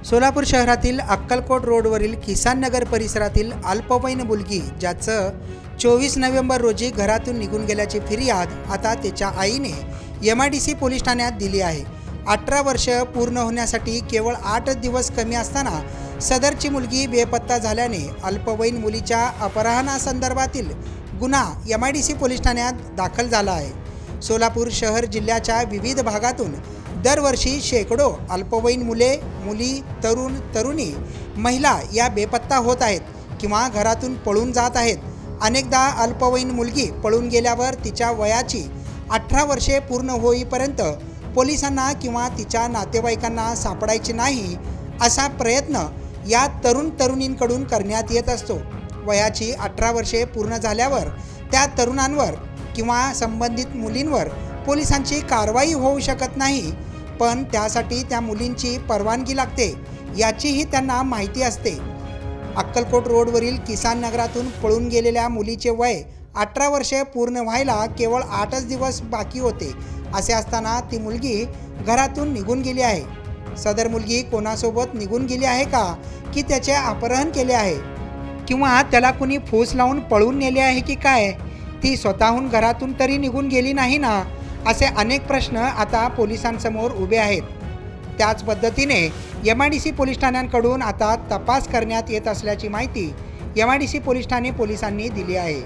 सोलापूर शहरातील अक्कलकोट रोडवरील किसान नगर परिसरातील अल्पवयीन मुलगी ज्याचं 24 नोव्हेंबर रोजी घरातून निघून गेल्याची फिर्याद आता त्याच्या आईने MIDC पोलीस ठाण्यात दिली आहे। 18 वर्ष पूर्ण होण्यासाठी केवळ 8 दिवस कमी असताना सदरची मुलगी बेपत्ता झाल्याने अल्पवयीन मुलीच्या अपहरणासंदर्भातील गुन्हा MIDC पोलीस ठाण्यात दाखल झाला आहे। सोलापूर शहर जिल्ह्याच्या विविध भागातून दरवर्षी शेकडो अल्पवयीन मुले, मुली, तरुण, तरुणी, महिला या बेपत्ता होत आहेत किंवा घरातून पळून जात आहेत। अनेकदा अल्पवयीन मुलगी पळून गेल्यावर तिच्या वयाची 18 वर्षे पूर्ण होईपर्यंत पोलिसांना किंवा तिच्या नातेवाईकांना सापडायचे नाही असा प्रयत्न या तरुणींकडून करण्यात येत असतो। वयाची 18 वर्षे पूर्ण झाल्यावर त्या तरुणांवर किंवा संबंधित मुलींवर पोलिसांची कारवाई होऊ शकत नाही, पण त्यासाठी त्या मुलींची परवानगी लागते याचीही त्यांना माहिती असते। अक्कलकोट रोडवरील किसान नगरातून पळून गेलेल्या मुलीचे वय 18 वर्षे पूर्ण व्हायला केवळ 8च दिवस बाकी होते। असे असताना ती मुलगी घरातून निघून गेली आहे। सदर मुलगी कोणासोबत निघून गेली आहे का की त्याचे अपहरण केले आहे किंवा त्याला कुणी फूस लावून पळून नेले आहे की काय? ती स्वतःहून घरातून तरी निघून गेली नाही ना? असे अनेक प्रश्न आता पोलिसांसमोर उभे आहेत। त्याच पद्धतीने MIDC पोलीस ठाण्यांकडून आता तपास करण्यात येत असल्याची माहिती MIDC पोलीस ठाणे पोलिसांनी दिली आहे।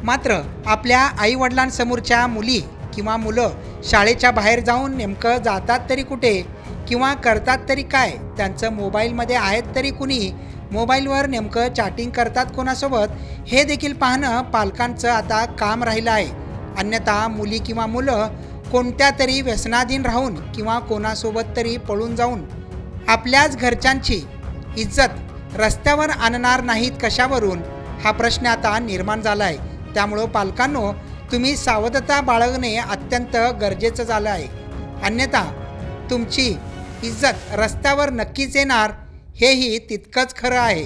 मात्र आपल्या आईवडिलांसमोरच्या मुली किंवा मुलं शाळेच्या बाहेर जाऊन नेमकं जातात तरी कुठे किंवा करतात तरी काय? त्यांचं मोबाईलमध्ये आहेत तरी कुणी? मोबाईलवर नेमकं चॅटिंग करतात कोणासोबत हे देखील पाहणं पालकांचं आता काम राहिलं आहे। अन्यथा मुली किंवा मुलं कोणत्या तरी व्यसनाधीन राहून किंवा कोणासोबत तरी पळून जाऊन आपल्याच घरच्यांची इज्जत रस्त्यावर आणणार नाहीत कशावरून? हा प्रश्न आता निर्माण झाला आहे। त्यामुळं पालकांनो, तुम्ही सावधता बाळगणे अत्यंत गरजेचं झालं आहे। अन्यथा तुमची इज्जत रस्त्यावर नक्कीच येणार, हेही तितकंच खरं आहे।